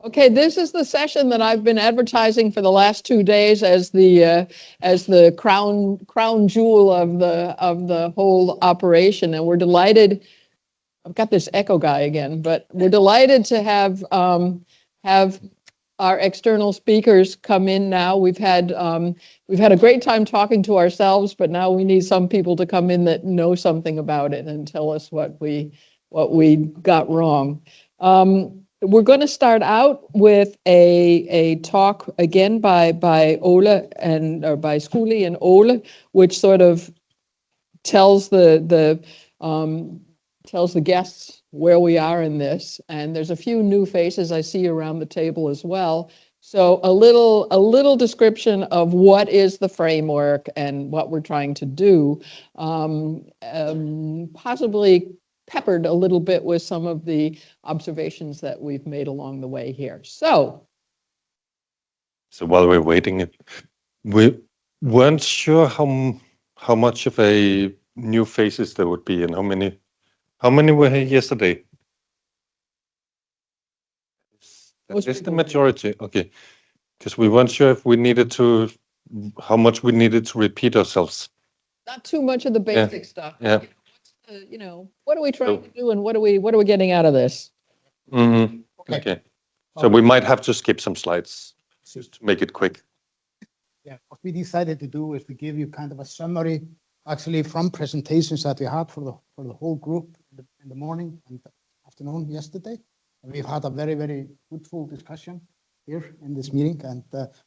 Okay, this is the session that I've been advertising for the last 2 days as the crown jewel of the whole operation, and we're delighted. I've got this echo guy again, but we're delighted to have our external speakers come in now. We've had a great time talking to ourselves, but now we need some people to come in that know something about it and tell us what we got wrong. We're going to start out with a talk again by Ole or by Skúli and Ole, which sort of tells tells the guests where we are in this. And there's a few new faces I see around the table as well. So a little description of what is the framework and what we're trying to do, possibly peppered a little bit with some of the observations that we've made along the way here. So while we're waiting, we weren't sure how much of a new faces there would be and how many were here yesterday. Is the majority okay? Because we weren't sure if we needed to, how much we needed to repeat ourselves. Not too much of the basic stuff. Yeah. What are we trying to do and what are we getting out of this? Mm-hmm. Okay. So we might have to skip some slides just to make it quick. Yeah, what we decided to do is to give you kind of a summary, actually from presentations that we had for the whole group in the morning and afternoon yesterday. And we've had a very, very fruitful discussion here in this meeting. And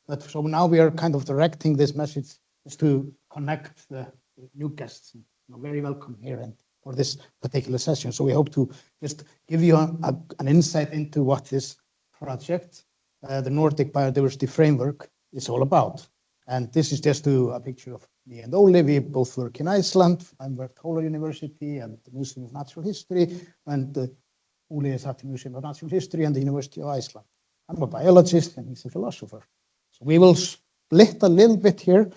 but so now we are kind of directing this message is to connect the new guests. Very welcome here and for this particular session. So we hope to just give you an insight into what this project, the Nordic Biodiversity Framework, is all about. And this is just a picture of me and Ole. We both work in Iceland. I'm at Ole University and the Museum of Natural History, and Ole is at the Museum of Natural History and the University of Iceland. I'm a biologist and he's a philosopher. So we will split a little bit here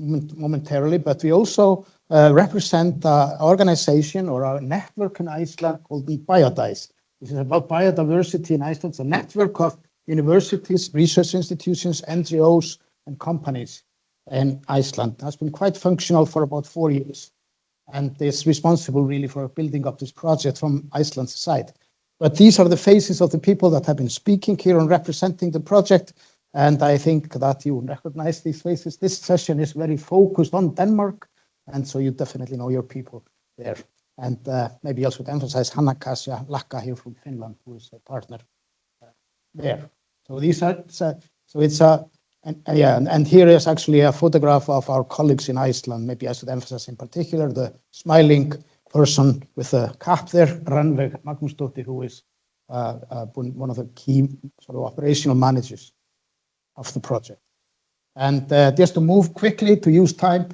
momentarily, but we also represent an organization or a network in Iceland called Biodice. This is about biodiversity in Iceland. It's a network of universities, research institutions, NGOs, and companies in Iceland. It has been quite functional for about 4 years and is responsible really for building up this project from Iceland's side. But these are the faces of the people that have been speaking here and representing the project. And I think that you recognize these faces. This session is very focused on Denmark. And so you definitely know your people there. And maybe also to emphasize Hanna-Kaisa Lakka here from Finland, who is a partner there. So these are, so it's a, and here is actually a photograph of our colleagues in Iceland. Maybe I should emphasize in particular the smiling person with a cap there, Rannveig Magnúsdóttir, who is one of the key sort of operational managers of the project. And just to move quickly to use time,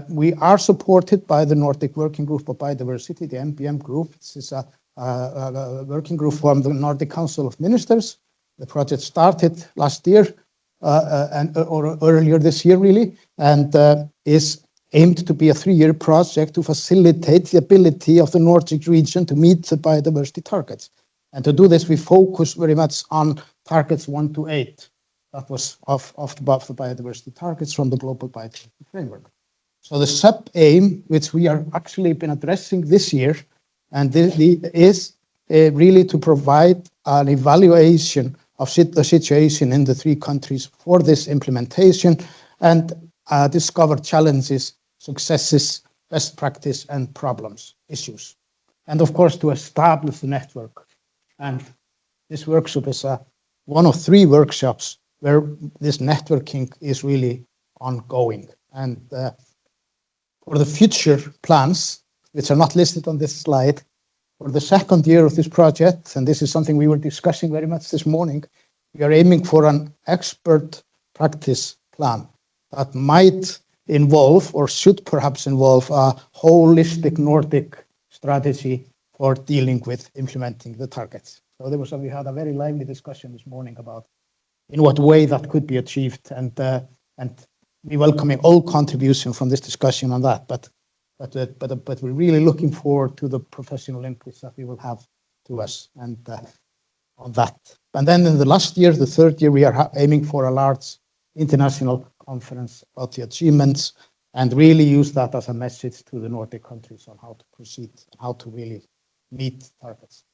we are supported by the Nordic Working Group of Biodiversity, the NBM group. This is a working group from the Nordic Council of Ministers. The project started last year or earlier this year, really, and is aimed to be a 3-year project to facilitate the ability of the Nordic region to meet the biodiversity targets. And to do this, we focus very much on targets 1 to 8. That was of the biodiversity targets from the Global Biodiversity Framework. So the sub-aim, which we are actually been addressing this year, and is really to provide an evaluation of the situation in the 3 countries for this implementation and discover challenges, successes, best practice, and problems, issues. And of course, to establish the network. And this workshop is one of 3 workshops where this networking is really ongoing. And for the future plans, which are not listed on this slide, for the 2nd year of this project, and this is something we were discussing very much this morning, we are aiming for an expert practice plan that might involve or should perhaps involve a holistic Nordic strategy for dealing with implementing the targets. So we had a very lively discussion this morning about in what way that could be achieved, and we welcoming all contribution from this discussion on that. But we're really looking forward to the professional inputs that we will have to us. And on that. And then in the last year, the third year, we are aiming for a large international conference about the achievements and really use that as a message to the Nordic countries on how to proceed, how to really meet targets.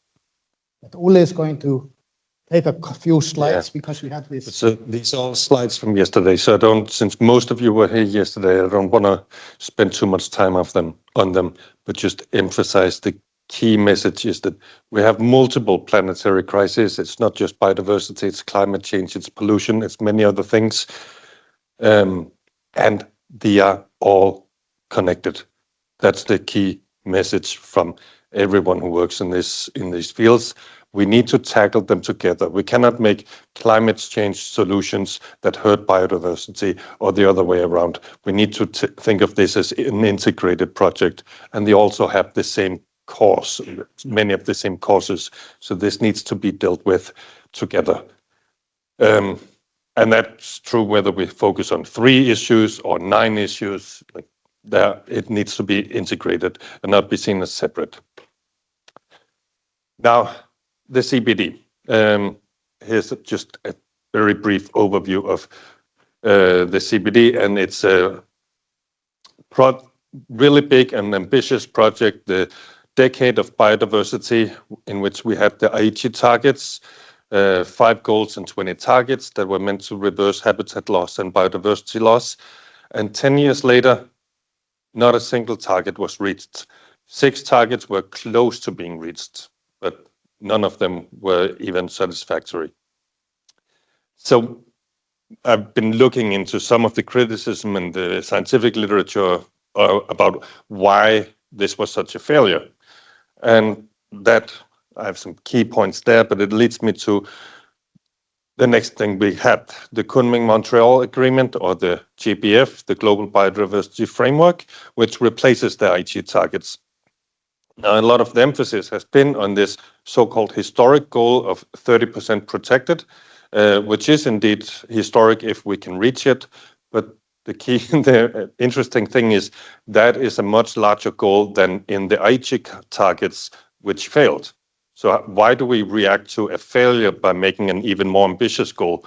But Ole is going to take a few slides because we have this. So these are all slides from yesterday. So I don't, since most of you were here yesterday, I don't want to spend too much time on them, but just emphasize the key message is that we have multiple planetary crises. It's not just biodiversity, it's climate change, it's pollution, it's many other things. And they are all connected. That's the key message from everyone who works in these fields. We need to tackle them together. We cannot make climate change solutions that hurt biodiversity or the other way around. We need to think of this as an integrated project, and they also have the same cause, many of the same causes. So this needs to be dealt with together. And that's true whether we focus on 3 issues or 9 issues. Like there, it needs to be integrated and not be seen as separate. Now, the CBD. Here's just a very brief overview of the CBD, and it's a really big and ambitious project, the Decade of Biodiversity, in which we had the Aichi targets, 5 goals and 20 targets that were meant to reverse habitat loss and biodiversity loss. And 10 years later, not a single target was reached. 6 targets were close to being reached, but none of them were even satisfactory. So I've been looking into some of the criticism in the scientific literature about why this was such a failure. And that, I have some key points there, but it leads me to the next thing we had, the Kunming-Montreal Agreement, or the GBF, the Global Biodiversity Framework, which replaces the Aichi targets. Now, a lot of the emphasis has been on this so-called historic goal of 30% protected, which is indeed historic if we can reach it. But the interesting thing is that is a much larger goal than in the Aichi targets, which failed. So why do we react to a failure by making an even more ambitious goal?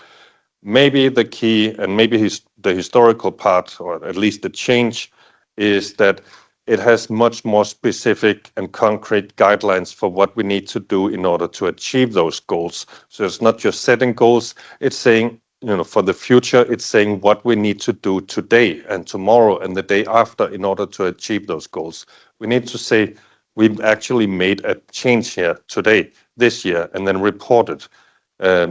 Maybe the key, and maybe the historical part, or at least the change, is that it has much more specific and concrete guidelines for what we need to do in order to achieve those goals. So it's not just setting goals, it's saying, for the future, it's saying what we need to do today and tomorrow and the day after in order to achieve those goals. We need to say, we've actually made a change here today, this year, and then report it.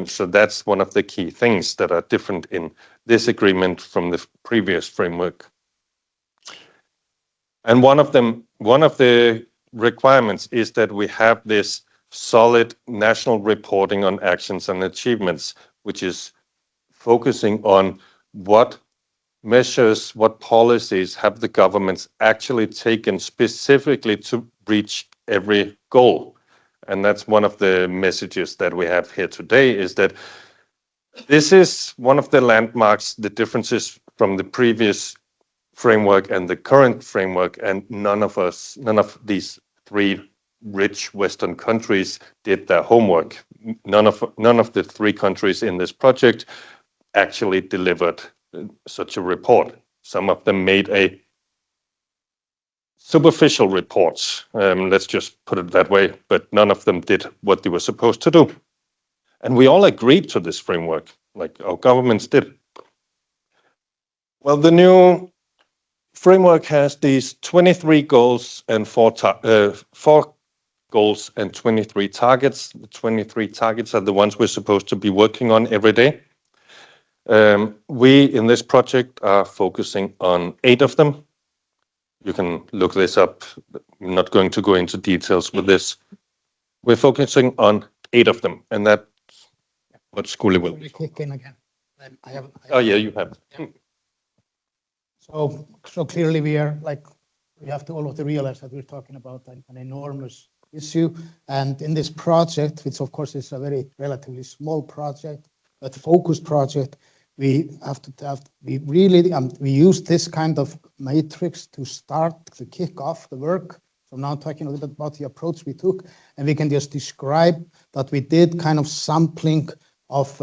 So that's one of the key things that are different in this agreement from the previous framework. And one of the requirements is that we have this solid national reporting on actions and achievements, which is focusing on what measures, what policies have the governments actually taken specifically to reach every goal. And that's one of the messages that we have here today, is that this is one of the landmarks, the differences from the previous framework and the current framework, and none of these 3 rich Western countries did their homework. None of the 3 countries in this project actually delivered such a report. Some of them made a superficial reports, let's just put it that way, but none of them did what they were supposed to do. And we all agreed to this framework, like our governments did. Well, the new framework has these 23 goals and 4 goals and 23 targets. The 23 targets are the ones we're supposed to be working on every day. We, in this project, are focusing on 8 of them. You can look this up. I'm not going to go into details with this. We're focusing on 8 of them, and that's what Skúli will. Kick in again. Oh, yeah, you have. Yeah. So clearly we have to all of the realize that we're talking about an enormous issue. And in this project, which of course is a very relatively small project, but focused project, we use this kind of matrix to kick off the work. So now talking a little bit about the approach we took, and we can just describe that we did kind of sampling of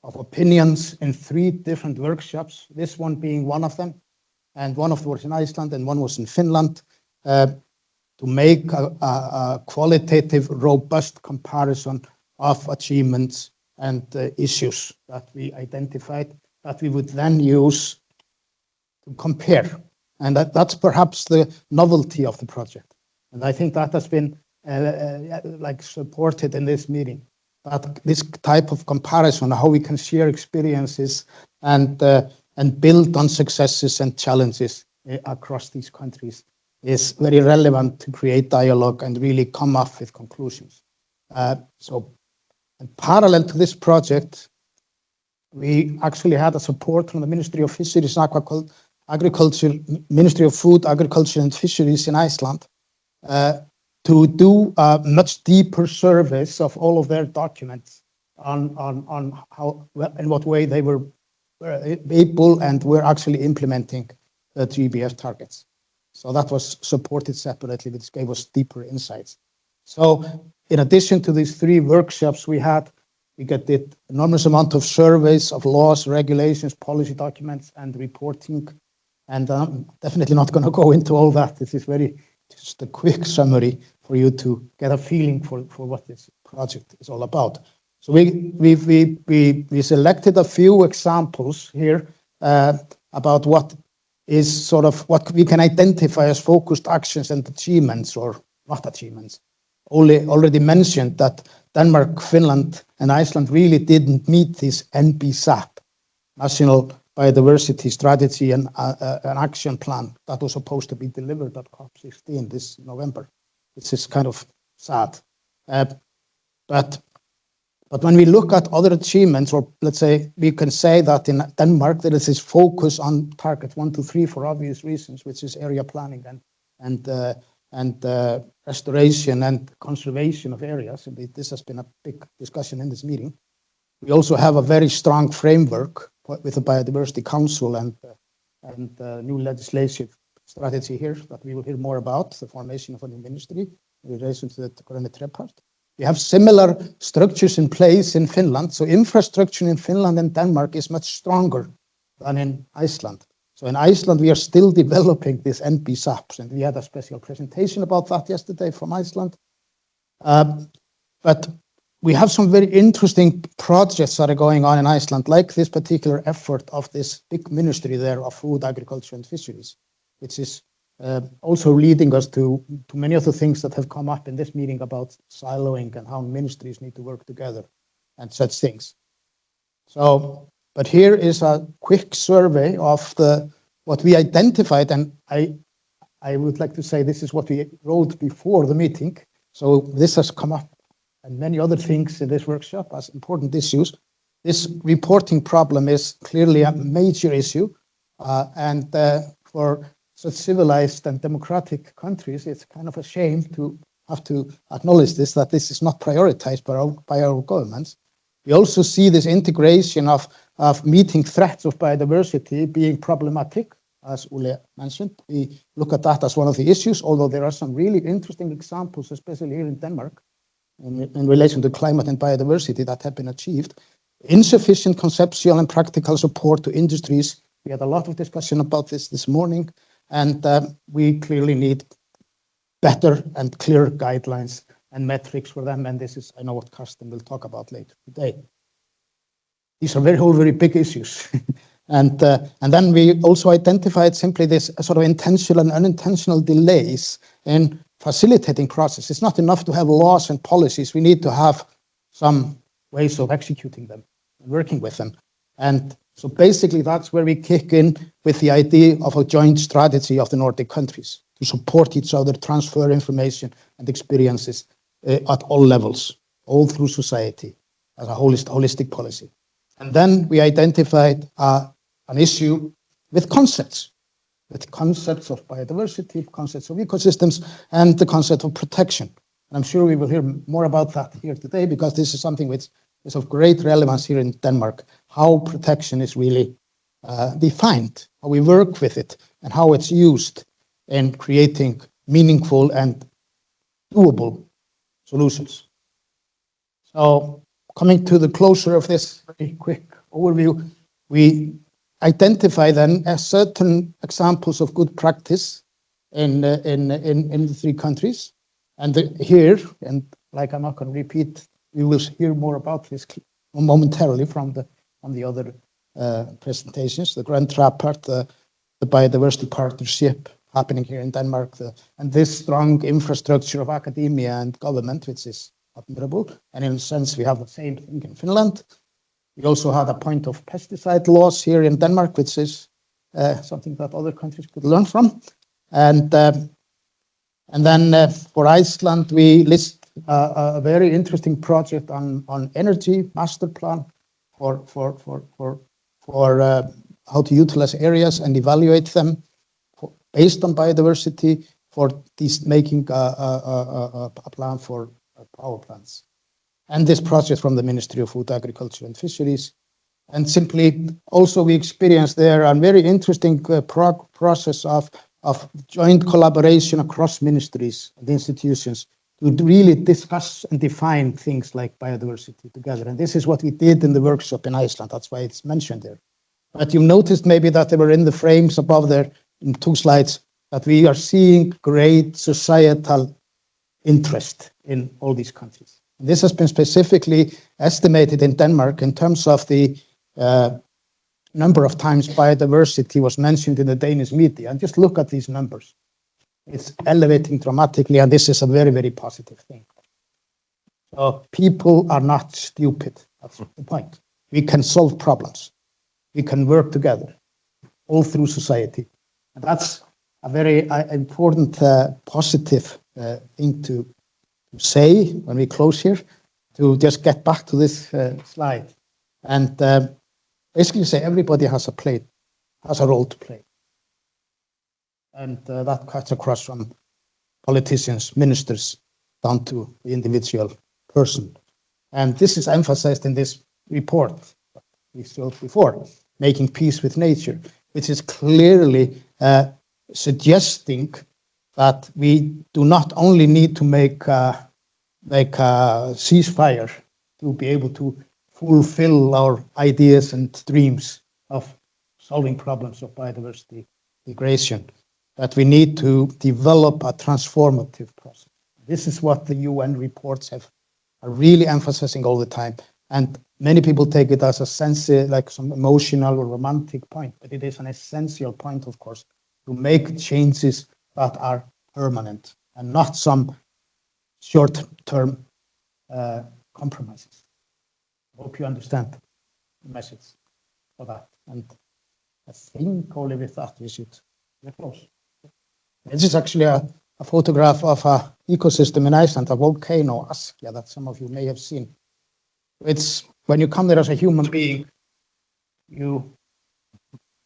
opinions in 3 different workshops, this one being one of them, and one of them was in Iceland and one was in Finland, to make a qualitative, robust comparison of achievements and issues that we identified that we would then use to compare. And that's perhaps the novelty of the project. And I think that has been like supported in this meeting, that this type of comparison, how we can share experiences and build on successes and challenges across these countries is very relevant to create dialogue and really come up with conclusions. So in parallel to this project, we actually had a support from the Ministry of Fisheries and Agriculture, Ministry of Food, Agriculture and Fisheries in Iceland, to do a much deeper surveys of all of their documents on how, in what way they were able and were actually implementing the GBF targets. So that was supported separately, which gave us deeper insights. So in addition to these 3 workshops we got the enormous amount of surveys of laws, regulations, policy documents, and reporting. And I'm definitely not going to go into all that. This is just a quick summary for you to get a feeling for what this project is all about. So we selected a few examples here about what is sort of what we can identify as focused actions and achievements or not achievements. Ole already mentioned that Denmark, Finland, and Iceland really didn't meet this NBSAP, National Biodiversity Strategy and an Action Plan that was supposed to be delivered at COP16 this November. It's just kind of sad. But when we look at other achievements, or let's say we can say that in Denmark there is this focus on target 1 to 3 for obvious reasons, which is area planning and restoration and conservation of areas. And this has been a big discussion in this meeting. We also have a very strong framework with the Biodiversity Council and new legislative strategy here that we will hear more about, the formation of a new ministry in relation to the Grønne Trepart. We have similar structures in place in Finland. So infrastructure in Finland and Denmark is much stronger than in Iceland. So in Iceland, we are still developing this NBSAPs, and we had a special presentation about that yesterday from Iceland. But we have some very interesting projects that are going on in Iceland, like this particular effort of this big ministry there of food, agriculture, and fisheries, which is also leading us to many of the things that have come up in this meeting about siloing and how ministries need to work together and such things. So, but here is a quick survey of what we identified, and I would like to say this is what we wrote before the meeting. So this has come up and many other things in this workshop as important issues. This reporting problem is clearly a major issue, and for such civilized and democratic countries, it's kind of a shame to have to acknowledge this, that this is not prioritized by our governments. We also see this integration of meeting threats of biodiversity being problematic, as Ole mentioned. We look at that as one of the issues, although there are some really interesting examples, especially here in Denmark, in relation to climate and biodiversity that have been achieved. Insufficient conceptual and practical support to industries. We had a lot of discussion about this morning, and we clearly need better and clear guidelines and metrics for them. And this is, I know, what Karsten will talk about later today. These are very big issues. And then we also identified simply this sort of intentional and unintentional delays in facilitating process. It's not enough to have laws and policies. We need to have some ways of executing them and working with them. And so basically that's where we kick in with the idea of a joint strategy of the Nordic countries to support each other, transfer information and experiences at all levels, all through society as a holistic policy. And then we identified an issue with concepts of biodiversity, concepts of ecosystems, and the concept of protection. And I'm sure we will hear more about that here today, because this is something which is of great relevance here in Denmark, how protection is really defined, how we work with it, and how it's used in creating meaningful and doable solutions. So coming to the closure of this very quick overview, we identify then certain examples of good practice in the three countries. And here, and like I'm not going to repeat, we will hear more about this momentarily from the other presentations, the Grand Rapport, the biodiversity partnership happening here in Denmark, and this strong infrastructure of academia and government, which is admirable. And in a sense, we have the same thing in Finland. We also had a point of pesticide laws here in Denmark, which is something that other countries could learn from. And then for Iceland, we list a very interesting project on energy master plan for how to utilize areas and evaluate them based on biodiversity for these making a plan for power plants. And this project from the Ministry of Food, Agriculture and Fisheries. And simply also we experienced there a very interesting process of joint collaboration across ministries and institutions to really discuss and define things like biodiversity together. And this is what we did in the workshop in Iceland. That's why it's mentioned there. But you noticed maybe that they were in the frames above there in 2 slides that we are seeing great societal interest in all these countries. And this has been specifically estimated in Denmark in terms of the number of times biodiversity was mentioned in the Danish media. And just look at these numbers. It's elevating dramatically, and this is a very, very positive thing. So people are not stupid. That's the point. We can solve problems. We can work together all through society. And that's a very important positive thing to say when we close here, to just get back to this slide. And basically say everybody has a role to play. And that cuts across from politicians, ministers, down to the individual person. And this is emphasized in this report that we showed before, Making Peace with Nature, which is clearly suggesting that we do not only need to make a ceasefire to be able to fulfill our ideas and dreams of solving problems of biodiversity degradation, that we need to develop a transformative process. This is what the UN reports are really emphasizing all the time. And many people take it as a sense, like some emotional or romantic point, but it is an essential point, of course, to make changes that are permanent and not some short-term compromises. I hope you understand the message for that. And I think only with that we should get close. This is actually a photograph of an ecosystem in Iceland, a volcano, Askja, that some of you may have seen. It's when you come there as a human being, you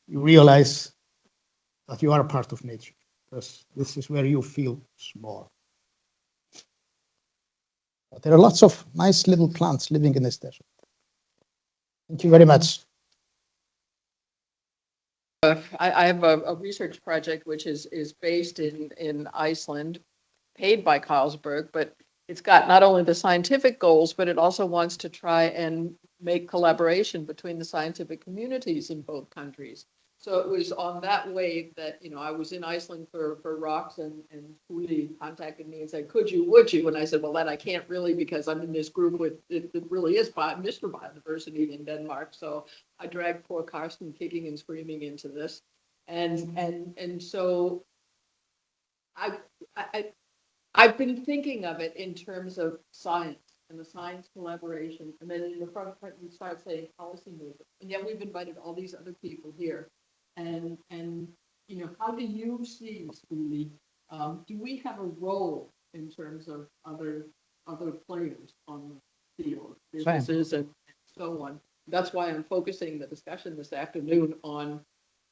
realize that you are a part of nature, because this is where you feel small. But there are lots of nice little plants living in this desert. Thank you very much. I have a research project which is based in Iceland, paid by Carlsberg, but it's got not only the scientific goals, but it also wants to try and make collaboration between the scientific communities in both countries. So it was on that wave that, I was in Iceland for rocks, and Skúli contacted me and said, would you? And I said, well, then I can't really, because I'm in this group with, it really is Mr. Biodiversity in Denmark. So I dragged poor Carsten kicking and screaming into this. And so I've been thinking of it in terms of science and the science collaboration. And then in the front you start saying policy movement. And yet we've invited all these other people here. And how do you see, Skúli, do we have a role in terms of other players on the field, businesses and so on? That's why I'm focusing the discussion this afternoon on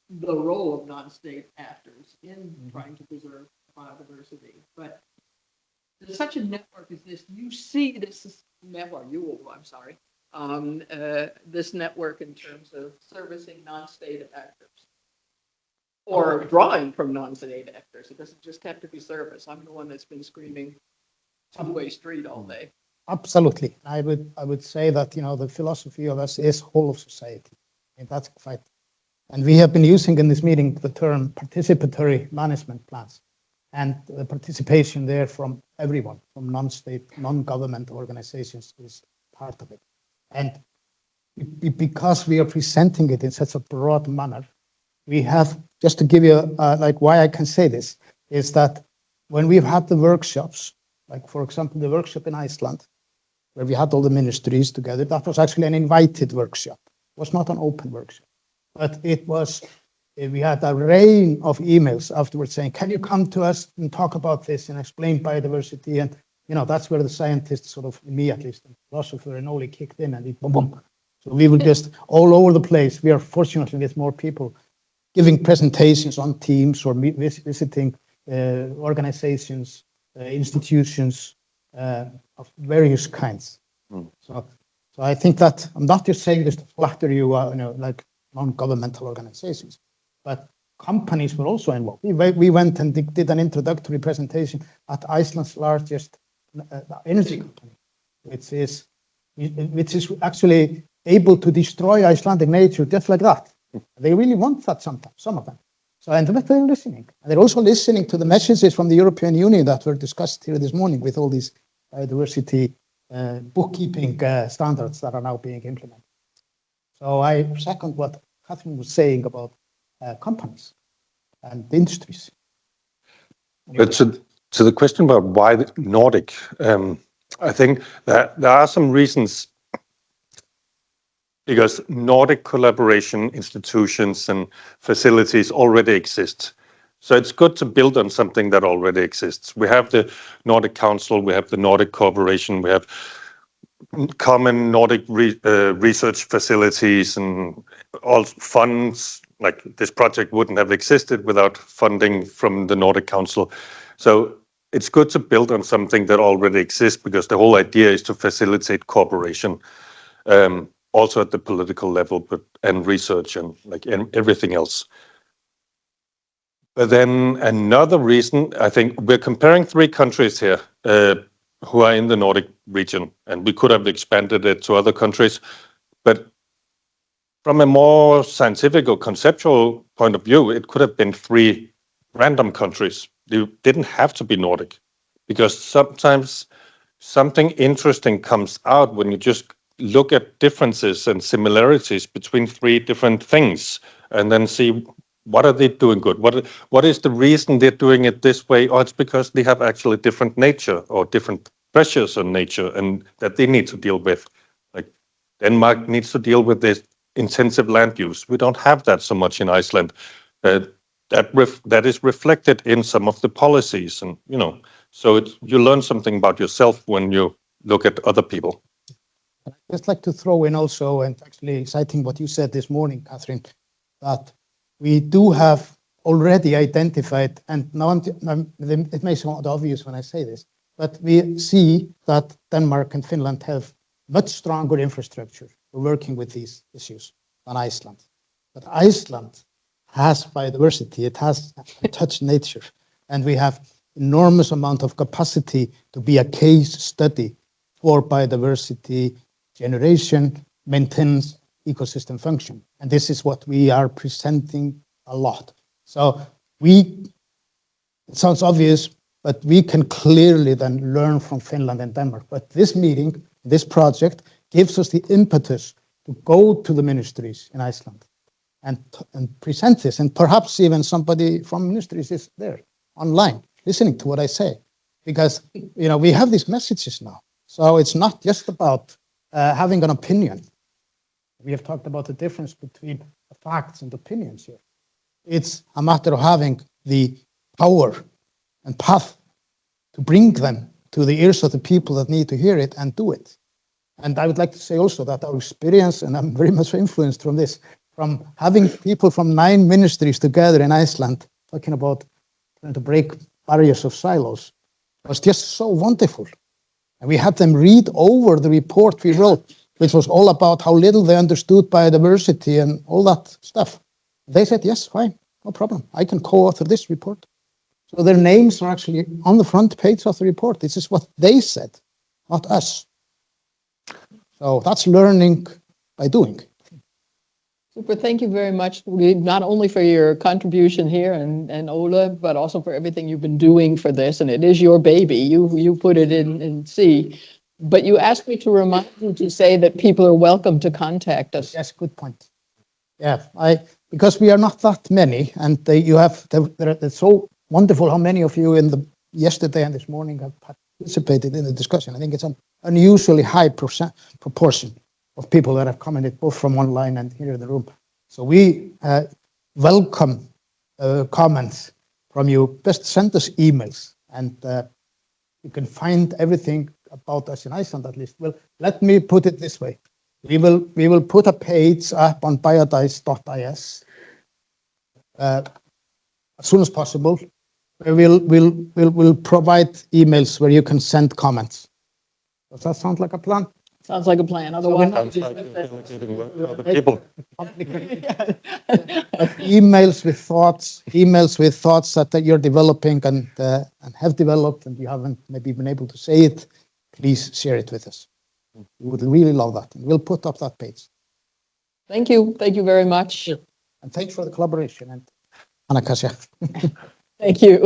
the role of non-state actors in trying to preserve biodiversity. But there's such a network as this. You see this network, this network in terms of servicing non-state actors. or drawing from non-state actors. It doesn't just have to be service. I'm the one that's been screaming two-way street all day. Absolutely. I would say that, you know, the philosophy of us is whole of society. And that's quite, and we have been using in this meeting the term participatory management plans, and the participation there from everyone, from non-state, non-government organizations is part of it. And because we are presenting it in such a broad manner, we have, just to give you like why I can say this, is that when we've had the workshops, like for example, the workshop in Iceland, where we had all the ministries together, that was actually an invited workshop. It was not an open workshop, but it was, we had a rain of emails afterwards saying, can you come to us and talk about this and explain biodiversity? And, you know, that's where the scientists sort of, me at least, and philosopher and Ole kicked in, and it boom, boom. So we were just all over the place. We are fortunately with more people giving presentations on teams or visiting organizations, institutions of various kinds. So I think that I'm not just saying this to flatter you, you know, like non-governmental organizations, but companies were also involved. We went and did an introductory presentation at Iceland's largest energy company, which is actually able to destroy Icelandic nature just like that. They really want that sometimes, some of them. So, and they're listening. And they're also listening to the messages from the European Union that were discussed here this morning with all these biodiversity bookkeeping standards that are now being implemented. So I second what Catherine was saying about companies and industries. But to the question about why the Nordic, I think that there are some reasons, because Nordic collaboration institutions and facilities already exist. So it's good to build on something that already exists. We have the Nordic Council, we have the Nordic Cooperation, we have common Nordic research facilities and all funds. Like this project wouldn't have existed without funding from the Nordic Council. So it's good to build on something that already exists, because the whole idea is to facilitate cooperation. Also at the political level, and research and everything else. But then another reason, I think we're comparing 3 countries here who are in the Nordic region, and we could have expanded it to other countries. But from a more scientific or conceptual point of view, it could have been 3 random countries. They didn't have to be Nordic, because sometimes something interesting comes out when you just look at differences and similarities between 3 different things, and then see what are they doing good. What is the reason they're doing it this way? Or it's because they have actually different nature or different pressures on nature, and that they need to deal with. Like Denmark needs to deal with this intensive land use. We don't have that so much in Iceland. That is reflected in some of the policies, and you know, so you learn something about yourself when you look at other people. I'd just like to throw in also, and actually citing what you said this morning, Catherine, that we do have already identified, and now it may sound obvious when I say this, but we see that Denmark and Finland have much stronger infrastructure for working with these issues than Iceland. But Iceland has biodiversity, it has touched nature, and we have enormous amount of capacity to be a case study for biodiversity generation, maintenance, ecosystem function. And this is what we are presenting a lot. So it sounds obvious, but we can clearly then learn from Finland and Denmark. But this meeting, this project, gives us the impetus to go to the ministries in Iceland and present this. And perhaps even somebody from ministries is there online listening to what I say. Because, you know, we have these messages now. So it's not just about having an opinion. We have talked about the difference between facts and opinions here. It's a matter of having the power and path to bring them to the ears of the people that need to hear it and do it. And I would like to say also that our experience, and I'm very much influenced from this, from having people from 9 ministries together in Iceland, talking about trying to break barriers of silos, was just so wonderful. And we had them read over the report we wrote, which was all about how little they understood biodiversity and all that stuff. They said, yes, fine, no problem. I can co-author this report. So their names are actually on the front page of the report. This is what they said, not us. So that's learning by doing. Super. Thank you very much, not only for your contribution here and Ole, but also for everything you've been doing for this. And it is your baby. You put it in C. But you asked me to remind you to say that people are welcome to contact us. Yes, good point. Yeah, because we are not that many, and it's so wonderful how many of you yesterday and this morning have participated in the discussion. I think it's an unusually high proportion of people that have commented both from online and here in the room. So we welcome comments from you. Just send us emails, and you can find everything about us in Iceland at least. Well, let me put it this way. We will put a page up on biodice.is as soon as possible. We'll provide emails where you can send comments. Does that sound like a plan? Sounds like a plan. Otherwise, Sounds like you're delegating work to other people. Emails with thoughts that you're developing and have developed, and you haven't maybe been able to say it. Please share it with us. We would really love that. And we'll put up that page. Thank you. Thank you very much. And thanks for the collaboration. And Anna Kasia. Thank you.